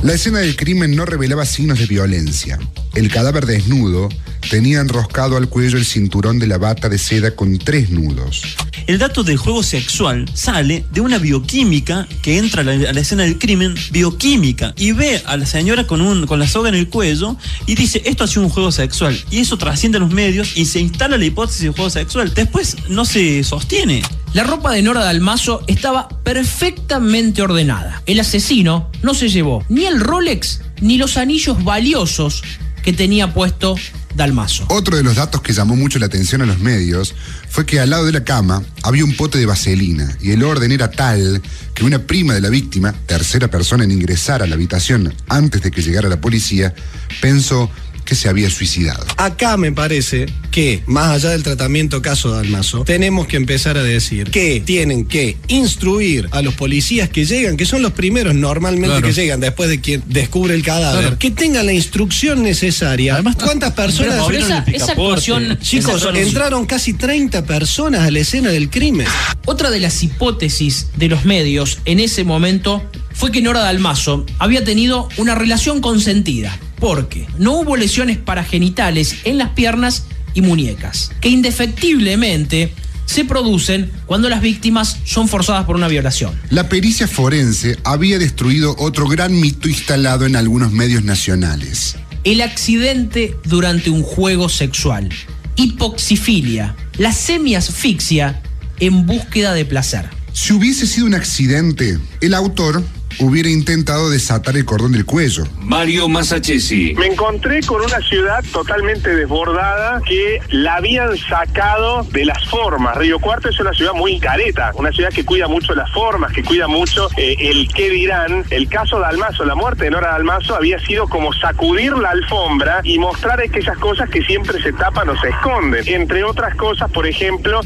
La escena del crimen no revelaba signos de violencia. El cadáver desnudo tenía enroscado al cuello el cinturón de la bata de seda con 3 nudos. El dato del juego sexual sale de una bioquímica que entra a la escena del crimen, bioquímica, y ve a la señora con la soga en el cuello y dice, esto ha sido un juego sexual. Y eso trasciende a los medios y se instala la hipótesis de juego sexual. Después no se sostiene. La ropa de Nora Dalmaso estaba perfectamente ordenada. El asesino no se llevó ni el Rolex ni los anillos valiosos que tenía puesto Dalmaso. Otro de los datos que llamó mucho la atención a los medios fue que al lado de la cama había un pote de vaselina y el orden era tal que una prima de la víctima, tercera persona en ingresar a la habitación antes de que llegara la policía, pensó que se había suicidado. Acá me parece que, más allá del tratamiento caso Dalmaso, tenemos que empezar a decir que tienen que instruir a los policías que llegan, que son los primeros normalmente que llegan después de quien descubre el cadáver, que tengan la instrucción necesaria. Además, ¿cuántas personas? Esa actuación, chicos, entraron casi 30 personas a la escena del crimen. Otra de las hipótesis de los medios en ese momento fue que Nora Dalmaso había tenido una relación consentida, porque no hubo lesiones paragenitales en las piernas y muñecas, que indefectiblemente se producen cuando las víctimas son forzadas por una violación. La pericia forense había destruido otro gran mito instalado en algunos medios nacionales. El accidente durante un juego sexual, hipoxifilia, la semiasfixia en búsqueda de placer. Si hubiese sido un accidente, el autor hubiera intentado desatar el cordón del cuello. Mario Masachesi. Me encontré con una ciudad totalmente desbordada que la habían sacado de las formas. Río Cuarto es una ciudad muy careta, una ciudad que cuida mucho las formas, que cuida mucho el qué dirán. El caso Dalmaso, la muerte de Nora Dalmaso, había sido como sacudir la alfombra y mostrar aquellas cosas que siempre se tapan o se esconden. Entre otras cosas, por ejemplo,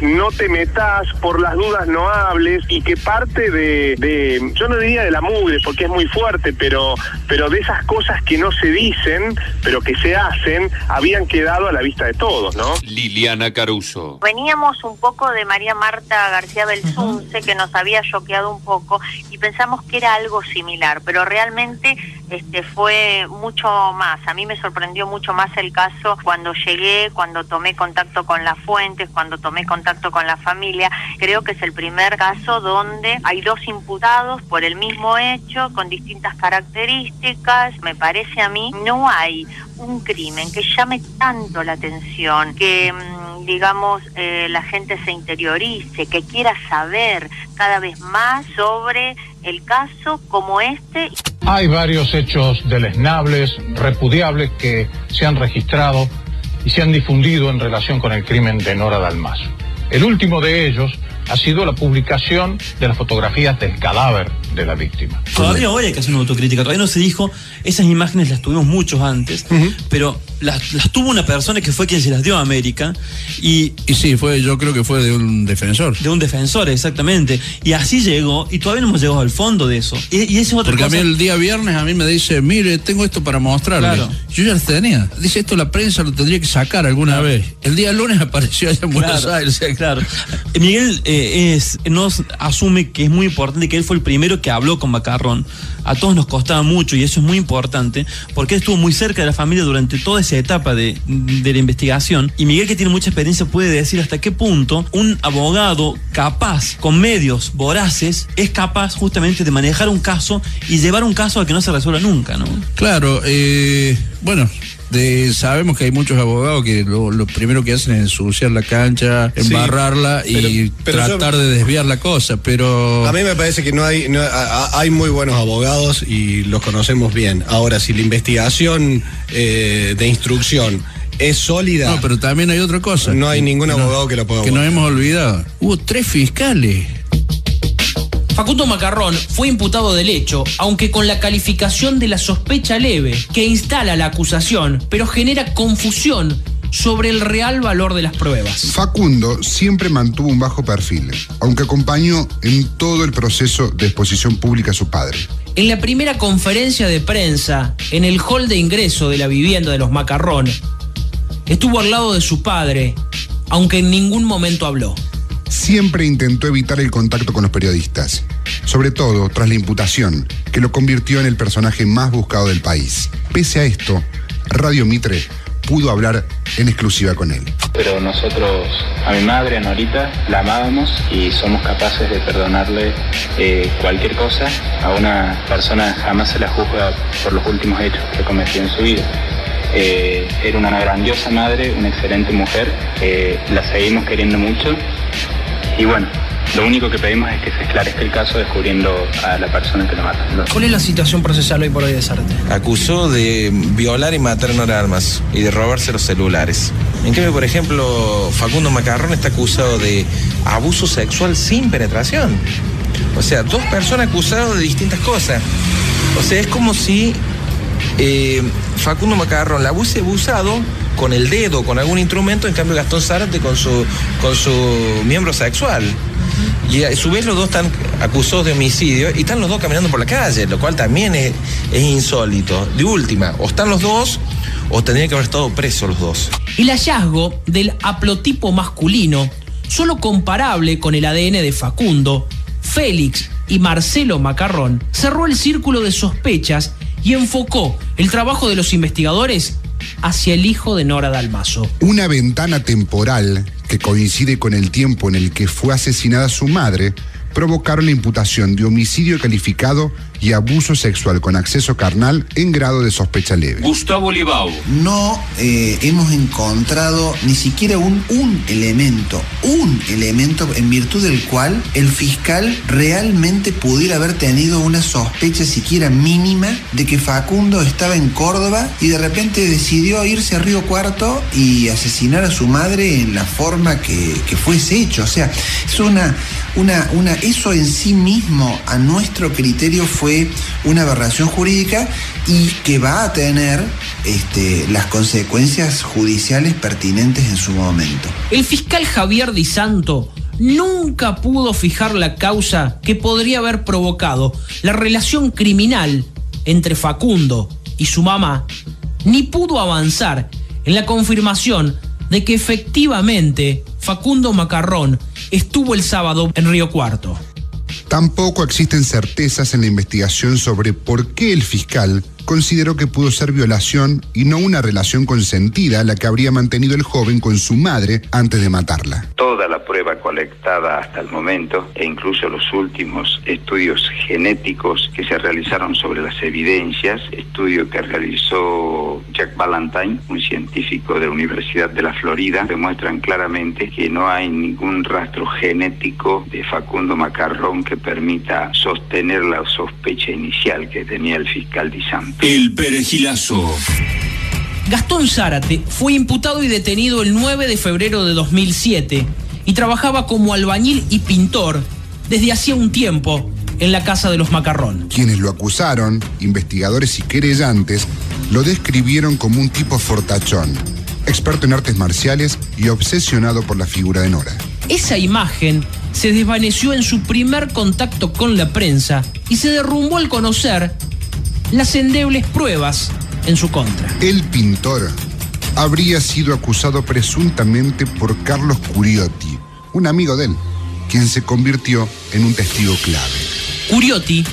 no te metas, por las dudas no hables, y que parte de yo no diría de la mugre porque es muy fuerte, pero de esas cosas que no se dicen, pero que se hacen, habían quedado a la vista de todos, ¿no? Liliana Caruso. Veníamos un poco de María Marta García Belsunce, que nos había choqueado un poco, y pensamos que era algo similar, pero realmente fue mucho más. A mí me sorprendió mucho más el caso cuando llegué, cuando tomé contacto con las fuentes, cuando tomé contacto con la familia. Creo que es el primer caso donde hay 2 imputados por el mismo hecho, con distintas características. Me parece a mí, no hay un crimen que llame tanto la atención, que la gente se interiorice, que quiera saber cada vez más sobre el caso como este. Hay varios hechos deleznables, repudiables, que se han registrado y se han difundido en relación con el crimen de Nora Dalmaso. El último de ellos ha sido la publicación de las fotografías del cadáver de la víctima. Todavía hoy hay que hacer una autocrítica, todavía no se dijo, esas imágenes las tuvimos muchos antes, pero las tuvo una persona que fue quien se las dio a América y sí, yo creo que fue de un defensor. De un defensor, exactamente. Y así llegó, y todavía no hemos llegado al fondo de eso. Y esa es otra cosa. Porque a mí el día viernes a mí me dice, mire, tengo esto para mostrarle. Claro. Yo ya lo tenía. Dice, esto la prensa lo tendría que sacar alguna vez. El día lunes apareció allá en Buenos Aires. Claro. Miguel nos asume que es muy importante que él fue el primero que habló con Macarrón. A todos nos costaba mucho y eso es muy importante porque él estuvo muy cerca de la familia durante toda esa etapa de la investigación, y Miguel, que tiene mucha experiencia, puede decir hasta qué punto un abogado capaz, con medios voraces, es capaz justamente de manejar un caso y llevar un caso a que no se resuelva nunca, ¿no? Claro, sabemos que hay muchos abogados que lo primero que hacen es ensuciar la cancha, embarrarla y tratar de desviar la cosa, pero a mí me parece que hay muy buenos abogados y los conocemos bien. Ahora, si la investigación de instrucción es sólida... No, pero también hay otra cosa. No hay ningún abogado que lo pueda aguantar. Que nos hemos olvidado. Hubo 3 fiscales. Facundo Macarrón fue imputado del hecho, aunque con la calificación de la sospecha leve, que instala la acusación, pero genera confusión sobre el real valor de las pruebas. Facundo siempre mantuvo un bajo perfil, aunque acompañó en todo el proceso de exposición pública a su padre. En la primera conferencia de prensa, en el hall de ingreso de la vivienda de los Macarrón, estuvo al lado de su padre, aunque en ningún momento habló. Siempre intentó evitar el contacto con los periodistas, sobre todo tras la imputación, que lo convirtió en el personaje más buscado del país. Pese a esto, Radio Mitre pudo hablar en exclusiva con él. Pero nosotros, a mi madre, a Norita, la amábamos y somos capaces de perdonarle cualquier cosa. A una persona jamás se la juzga por los últimos hechos que cometió en su vida. Era una grandiosa madre, una excelente mujer, la seguimos queriendo mucho y bueno, lo único que pedimos es que se esclarezca el caso descubriendo a la persona que lo mata. ¿Cuál es la situación procesal hoy por hoy de Zárate? Acusó de violar y matar a Nora Dalmaso y de robarse los celulares. En cambio, por ejemplo, Facundo Macarrón está acusado de abuso sexual sin penetración. O sea, dos personas acusadas de distintas cosas. O sea, es como si Facundo Macarrón la hubiese abusado con el dedo, con algún instrumento, en cambio Gastón Zárate con su miembro sexual. Y a su vez los dos están acusados de homicidio y están los dos caminando por la calle, lo cual también es insólito. De última, o están los dos o tendrían que haber estado presos los dos. El hallazgo del haplotipo masculino, solo comparable con el ADN de Facundo, Félix y Marcelo Macarrón, cerró el círculo de sospechas y enfocó el trabajo de los investigadores hacia el hijo de Nora Dalmaso. Una ventana temporal que coincide con el tiempo en el que fue asesinada su madre provocaron la imputación de homicidio calificado y abuso sexual con acceso carnal en grado de sospecha leve. Gustavo Libau. No hemos encontrado ni siquiera un elemento en virtud del cual el fiscal realmente pudiera haber tenido una sospecha siquiera mínima de que Facundo estaba en Córdoba y de repente decidió irse a Río Cuarto y asesinar a su madre en la forma que fuese hecho. O sea, es eso en sí mismo, a nuestro criterio, fue una aberración jurídica y que va a tener las consecuencias judiciales pertinentes en su momento. El fiscal Javier Di Santo nunca pudo fijar la causa que podría haber provocado la relación criminal entre Facundo y su mamá, ni pudo avanzar en la confirmación de que efectivamente Facundo Macarrón estuvo el sábado en Río Cuarto. Tampoco existen certezas en la investigación sobre por qué el fiscal consideró que pudo ser violación y no una relación consentida la que habría mantenido el joven con su madre antes de matarla. Toda la prueba colectada hasta el momento e incluso los últimos estudios genéticos que se realizaron sobre las evidencias, estudio que realizó Jack Ballantyne, un científico de la Universidad de la Florida, demuestran claramente que no hay ningún rastro genético de Facundo Macarrón que permita sostener la sospecha inicial que tenía el fiscal Di Santo. El perejilazo. Gastón Zárate fue imputado y detenido el 9 de febrero de 2007 y trabajaba como albañil y pintor desde hacía un tiempo en la casa de los Macarrón. Quienes lo acusaron, investigadores y querellantes, lo describieron como un tipo fortachón, experto en artes marciales y obsesionado por la figura de Nora. Esa imagen se desvaneció en su primer contacto con la prensa y se derrumbó al conocer las endebles pruebas en su contra. El pintor habría sido acusado presuntamente por Carlos Curiotti, un amigo de él, quien se convirtió en un testigo clave. Curiotti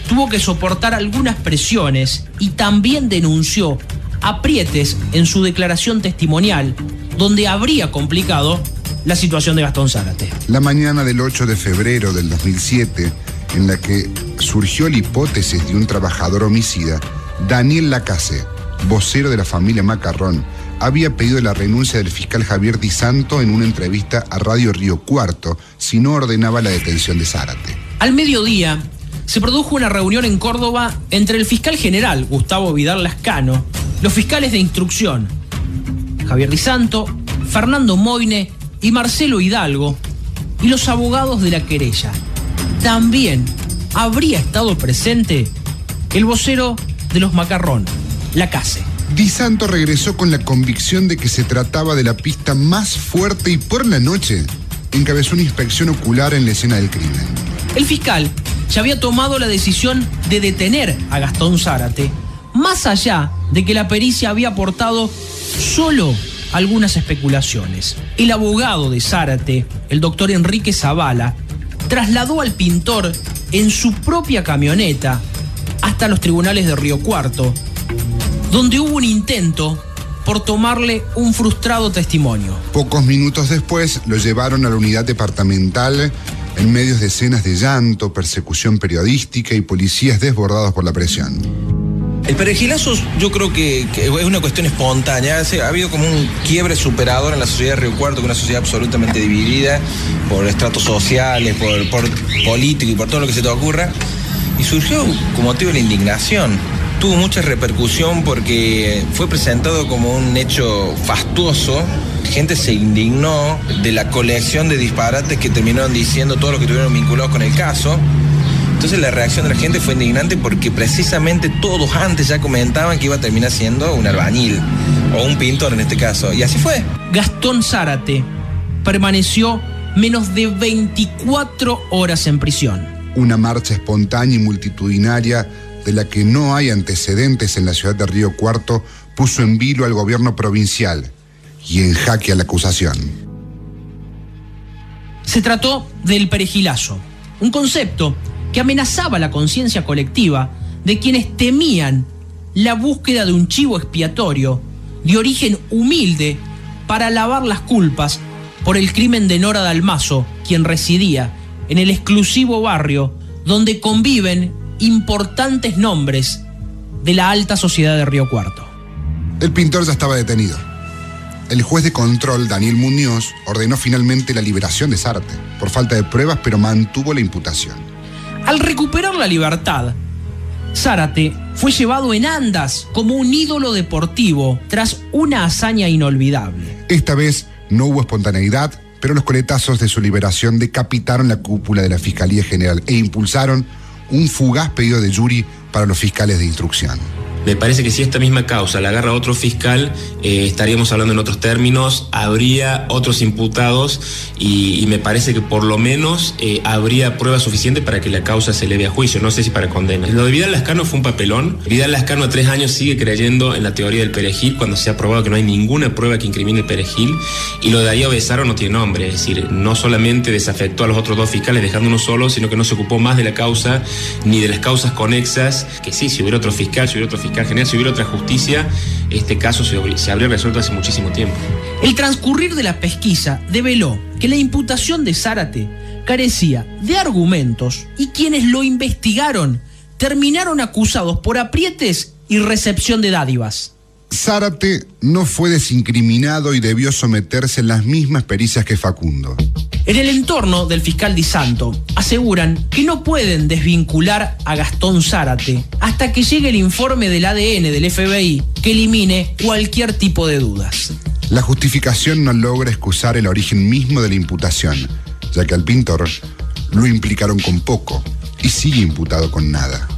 tuvo que soportar algunas presiones y también denunció aprietes en su declaración testimonial, donde habría complicado la situación de Gastón Zárate. La mañana del 8 de febrero del 2007, en la que surgió la hipótesis de un trabajador homicida, Daniel Lacase, vocero de la familia Macarrón, había pedido la renuncia del fiscal Javier Di Santo en una entrevista a Radio Río Cuarto si no ordenaba la detención de Zárate. Al mediodía se produjo una reunión en Córdoba entre el fiscal general Gustavo Vidal Lascano, los fiscales de instrucción Javier Di Santo, Fernando Moine y Marcelo Hidalgo y los abogados de la querella. También habría estado presente el vocero de los Macarrón, Lacase. Di Santo regresó con la convicción de que se trataba de la pista más fuerte y por la noche encabezó una inspección ocular en la escena del crimen. El fiscal ya había tomado la decisión de detener a Gastón Zárate, más allá de que la pericia había aportado solo algunas especulaciones. El abogado de Zárate, el doctor Enrique Zavala, trasladó al pintor en su propia camioneta hasta los tribunales de Río Cuarto, donde hubo un intento por tomarle un frustrado testimonio. Pocos minutos después lo llevaron a la unidad departamental en medio de escenas de llanto, persecución periodística y policías desbordados por la presión. El perejilazo yo creo que es una cuestión espontánea. Ha habido como un quiebre superador en la sociedad de Río Cuarto, una sociedad absolutamente dividida por estratos sociales, por político y por todo lo que se te ocurra. Y surgió como motivo de la indignación. Tuvo mucha repercusión porque fue presentado como un hecho fastuoso. Gente se indignó de la colección de disparates que terminaron diciendo todos los que estuvieron vinculados con el caso. Entonces la reacción de la gente fue indignante porque precisamente todos antes ya comentaban que iba a terminar siendo un albañil o un pintor en este caso, y así fue. Gastón Zárate permaneció menos de 24 horas en prisión. Una marcha espontánea y multitudinaria de la que no hay antecedentes en la ciudad de Río Cuarto puso en vilo al gobierno provincial y en jaque a la acusación. Se trató del perejilazo, un concepto que amenazaba la conciencia colectiva de quienes temían la búsqueda de un chivo expiatorio de origen humilde para lavar las culpas por el crimen de Nora Dalmazo, quien residía en el exclusivo barrio donde conviven importantes nombres de la alta sociedad de Río Cuarto. El pintor ya estaba detenido. El juez de control, Daniel Muñoz, ordenó finalmente la liberación de Zárate por falta de pruebas, pero mantuvo la imputación. Al recuperar la libertad, Zárate fue llevado en andas como un ídolo deportivo tras una hazaña inolvidable. Esta vez no hubo espontaneidad, pero los coletazos de su liberación decapitaron la cúpula de la Fiscalía General e impulsaron un fugaz pedido de jury para los fiscales de instrucción. Me parece que si esta misma causa la agarra otro fiscal, estaríamos hablando en otros términos, habría otros imputados y me parece que por lo menos habría prueba suficiente para que la causa se eleve a juicio, no sé si para condena. Lo de Vidal Lascano fue un papelón. Vidal Lascano a 3 años sigue creyendo en la teoría del perejil cuando se ha probado que no hay ninguna prueba que incrimine el perejil, y lo de Darío Besaro no tiene nombre, es decir, no solamente desafectó a los otros 2 fiscales dejando uno solo, sino que no se ocupó más de la causa ni de las causas conexas, que sí, si hubiera otro fiscal general, si hubiera otra justicia, este caso se habría resuelto hace muchísimo tiempo. El transcurrir de la pesquisa develó que la imputación de Zárate carecía de argumentos y quienes lo investigaron terminaron acusados por aprietes y recepción de dádivas. Zárate no fue desincriminado y debió someterse a las mismas pericias que Facundo. En el entorno del fiscal Di Santo aseguran que no pueden desvincular a Gastón Zárate hasta que llegue el informe del ADN del FBI que elimine cualquier tipo de dudas. La justificación no logra excusar el origen mismo de la imputación, ya que al pintor lo implicaron con poco y sigue imputado con nada.